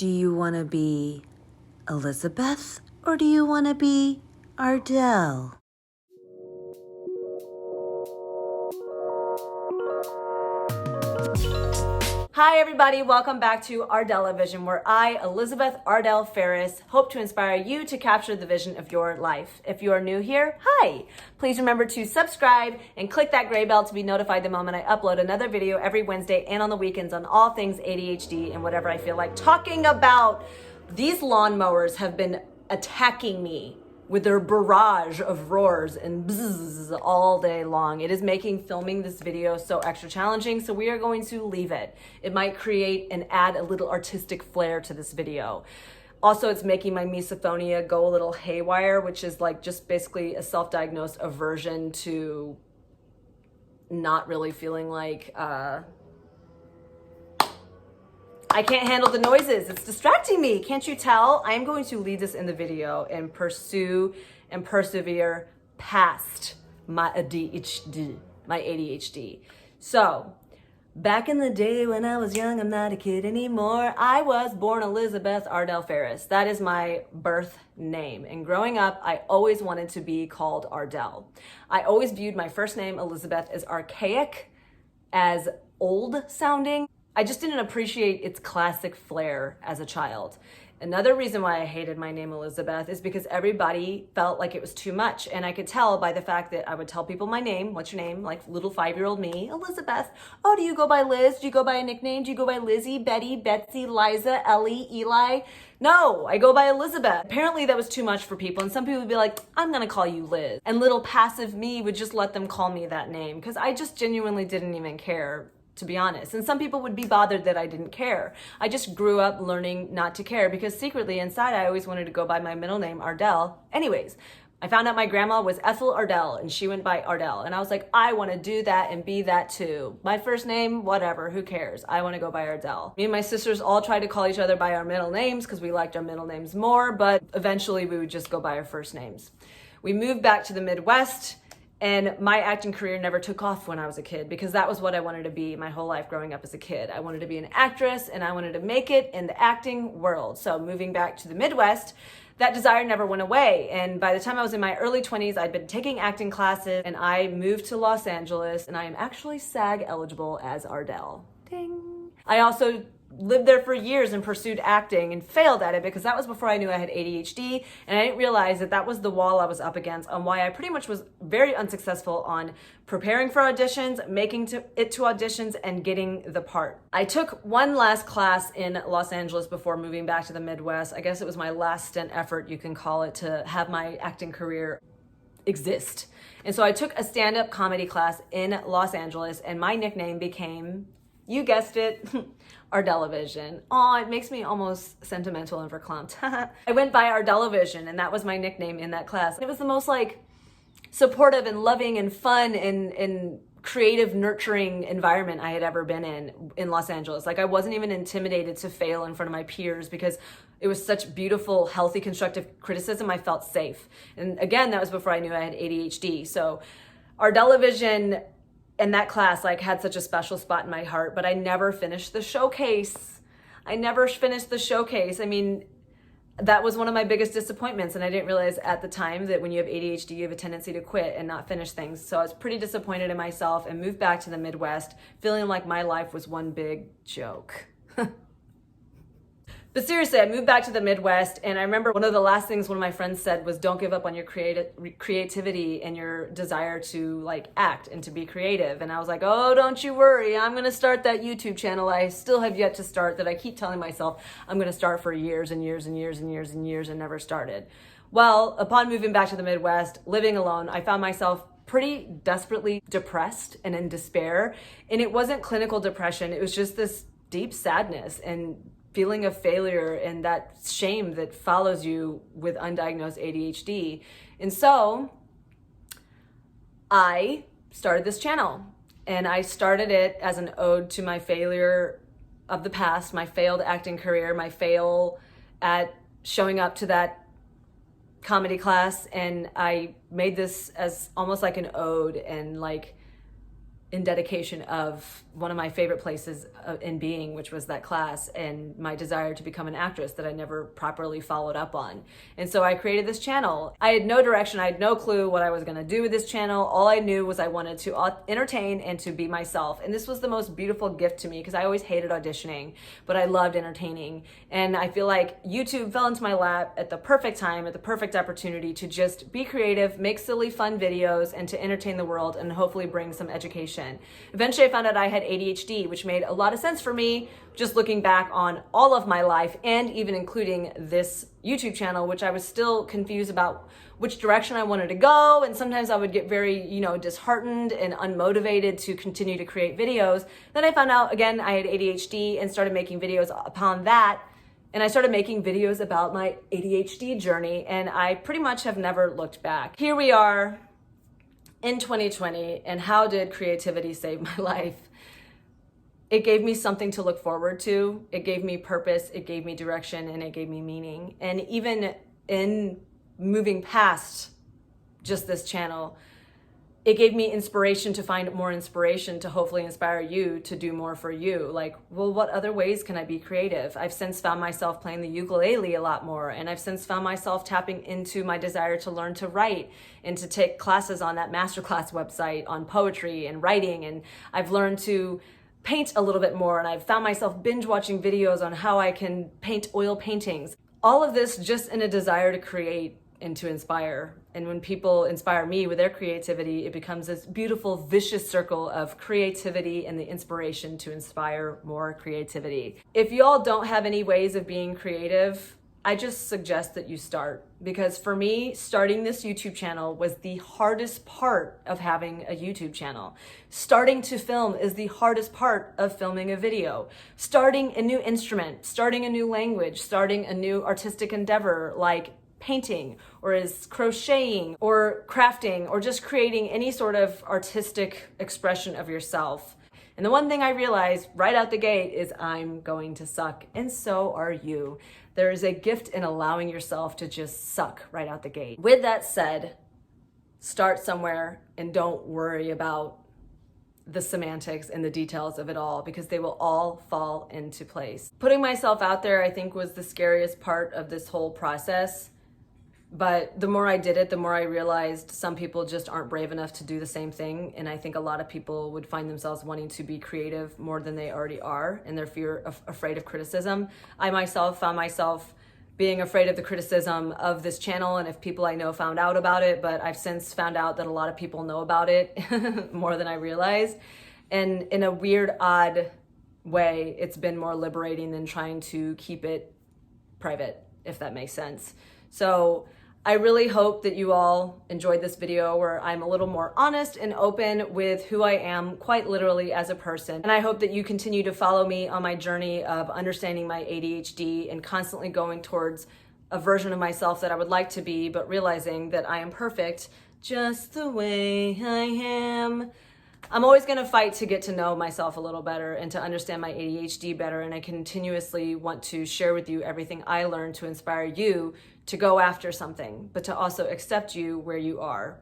Do you want to be Elizabeth or do you want to be Ardelle? Hi everybody, welcome back to ArdelleVision, where I, Elizabeth Ardelle Ferris, hope to inspire you to capture the vision of your life. If you are new here, hi! Please remember to subscribe and click that gray bell to be notified the moment I upload another video every Wednesday and on the weekends on all things ADHD and whatever I feel like talking about. These lawnmowers have been attacking me with their barrage of roars and bzzz all day long. It is making filming this video so extra challenging, so we are going to leave it. It might create and add a little artistic flair to this video. Also, it's making my misophonia go a little haywire, which is like just basically a self-diagnosed aversion to not really feeling like I can't handle the noises. It's distracting me. Can't you tell? I'm going to lead this in the video and pursue and persevere past my ADHD. So, back in the day when I was young, I'm not a kid anymore. I was born Elizabeth Ardelle Ferris. That is my birth name. And growing up, I always wanted to be called Ardelle. I always viewed my first name, Elizabeth, as archaic, as old sounding. I just didn't appreciate its classic flair as a child. Another reason why I hated my name Elizabeth is because everybody felt like it was too much. And I could tell by the fact that I would tell people my name, what's your name? Like little 5-year-old me, Elizabeth. Oh, do you go by Liz? Do you go by a nickname? Do you go by Lizzie, Betty, Betsy, Liza, Ellie, Eli? No, I go by Elizabeth. Apparently that was too much for people. And some people would be like, I'm gonna call you Liz. And little passive me would just let them call me that name because I just genuinely didn't even care, to be honest. And some people would be bothered that I didn't care. I just grew up learning not to care because secretly inside I always wanted to go by my middle name, Ardelle. Anyways, I found out my grandma was Ethel Ardelle and she went by Ardelle. And I was like, I want to do that and be that too. My first name, whatever, who cares? I want to go by Ardelle. Me and my sisters all tried to call each other by our middle names because we liked our middle names more, but eventually we would just go by our first names. We moved back to the Midwest. And my acting career never took off when I was a kid because that was what I wanted to be my whole life growing up as a kid. I wanted to be an actress and I wanted to make it in the acting world. So moving back to the Midwest, that desire never went away. And by the time I was in my early 20s, I'd been taking acting classes and I moved to Los Angeles and I am actually SAG eligible as Ardelle. Ding. I also lived there for years and pursued acting and failed at it because that was before I knew I had ADHD, and I didn't realize that that was the wall I was up against on why I pretty much was very unsuccessful on preparing for auditions, making it to auditions, and getting the part. I took one last class in Los Angeles before moving back to the Midwest. I guess it was my last stint effort, you can call it, to have my acting career exist. And so I took a stand-up comedy class in Los Angeles and my nickname became, you guessed it, ArdelleVision. Oh, it makes me almost sentimental and verklempt. I went by ArdelleVision and that was my nickname in that class. It was the most like supportive and loving and fun and creative, nurturing environment I had ever been in Los Angeles. Like I wasn't even intimidated to fail in front of my peers because it was such beautiful, healthy, constructive criticism. I felt safe. And again, that was before I knew I had ADHD. So ArdelleVision and that class like had such a special spot in my heart, but I never finished the showcase. I mean, that was one of my biggest disappointments, and I didn't realize at the time that when you have ADHD, you have a tendency to quit and not finish things. So I was pretty disappointed in myself and moved back to the Midwest, feeling like my life was one big joke. But seriously, I moved back to the Midwest, and I remember one of the last things one of my friends said was, don't give up on your creativity and your desire to like act and to be creative. And I was like, oh, don't you worry. I'm going to start that YouTube channel I still have yet to start that I keep telling myself I'm going to start for years and years and years and years and years and never started. Well, upon moving back to the Midwest, living alone, I found myself pretty desperately depressed and in despair. And it wasn't clinical depression. It was just this deep sadness and feeling of failure and that shame that follows you with undiagnosed ADHD. And so I started this channel, and I started it as an ode to my failure of the past, my failed acting career, my fail at showing up to that comedy class. And I made this as almost like an ode and like in dedication of one of my favorite places in being, which was that class, and my desire to become an actress that I never properly followed up on. And so I created this channel. I had no direction. I had no clue what I was going to do with this channel. All I knew was I wanted to entertain and to be myself. And this was the most beautiful gift to me because I always hated auditioning, but I loved entertaining. And I feel like YouTube fell into my lap at the perfect time, at the perfect opportunity to just be creative, make silly, fun videos, and to entertain the world and hopefully bring some education. Eventually I found out I had ADHD, which made a lot of sense for me just looking back on all of my life and even including this YouTube channel, which I was still confused about which direction I wanted to go. And sometimes I would get very, disheartened and unmotivated to continue to create videos. Then I found out again, I had ADHD and started making videos upon that. And I started making videos about my ADHD journey, and I pretty much have never looked back. Here we are in 2020, and how did creativity save my life? It gave me something to look forward to. It gave me purpose, it gave me direction, and it gave me meaning. And even in moving past just this channel, it gave me inspiration to find more inspiration to hopefully inspire you to do more for you. Like, well, what other ways can I be creative? I've since found myself playing the ukulele a lot more, and I've since found myself tapping into my desire to learn to write and to take classes on that masterclass website on poetry and writing. And I've learned to paint a little bit more, and I've found myself binge watching videos on how I can paint oil paintings. All of this just in a desire to create and to inspire. And when people inspire me with their creativity, it becomes this beautiful, vicious circle of creativity and the inspiration to inspire more creativity. If y'all don't have any ways of being creative, I just suggest that you start. Because for me, starting this YouTube channel was the hardest part of having a YouTube channel. Starting to film is the hardest part of filming a video. Starting a new instrument, starting a new language, starting a new artistic endeavor like painting or is crocheting or crafting or just creating any sort of artistic expression of yourself. And the one thing I realized right out the gate is I'm going to suck, and so are you. There is a gift in allowing yourself to just suck right out the gate. With that said, start somewhere and don't worry about the semantics and the details of it all, because they will all fall into place. Putting myself out there, I think, was the scariest part of this whole process. But the more I did it, the more I realized some people just aren't brave enough to do the same thing. And I think a lot of people would find themselves wanting to be creative more than they already are, and they're afraid of criticism. I myself found myself being afraid of the criticism of this channel, and if people I know found out about it, but I've since found out that a lot of people know about it more than I realized. And in a weird, odd way, it's been more liberating than trying to keep it private, if that makes sense. So I really hope that you all enjoyed this video where I'm a little more honest and open with who I am quite literally as a person. And I hope that you continue to follow me on my journey of understanding my ADHD and constantly going towards a version of myself that I would like to be, but realizing that I am perfect just the way I am. I'm always going to fight to get to know myself a little better and to understand my ADHD better, and I continuously want to share with you everything I learned to inspire you to go after something, but to also accept you where you are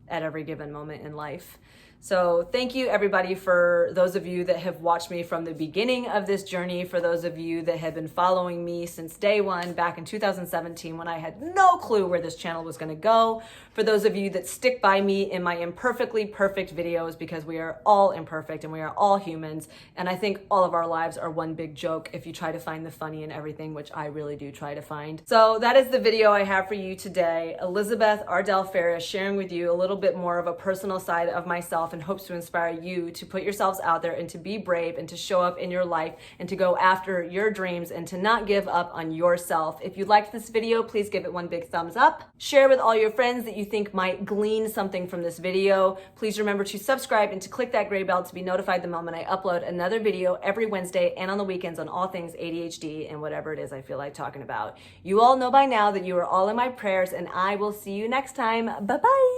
at every given moment in life. So thank you everybody, for those of you that have watched me from the beginning of this journey, for those of you that have been following me since day one back in 2017 when I had no clue where this channel was going to go, for those of you that stick by me in my imperfectly perfect videos, because we are all imperfect and we are all humans, and I think all of our lives are one big joke if you try to find the funny in everything, which I really do try to find. So that is the video I have for you today. Elizabeth Ardelle Ferris sharing with you a little bit more of a personal side of myself, and hopes to inspire you to put yourselves out there and to be brave and to show up in your life and to go after your dreams and to not give up on yourself. If you liked this video, please give it one big thumbs up. Share with all your friends that you think might glean something from this video. Please remember to subscribe and to click that gray bell to be notified the moment I upload another video every Wednesday and on the weekends on all things ADHD and whatever it is I feel like talking about. You all know by now that you are all in my prayers, and I will see you next time. Bye-bye.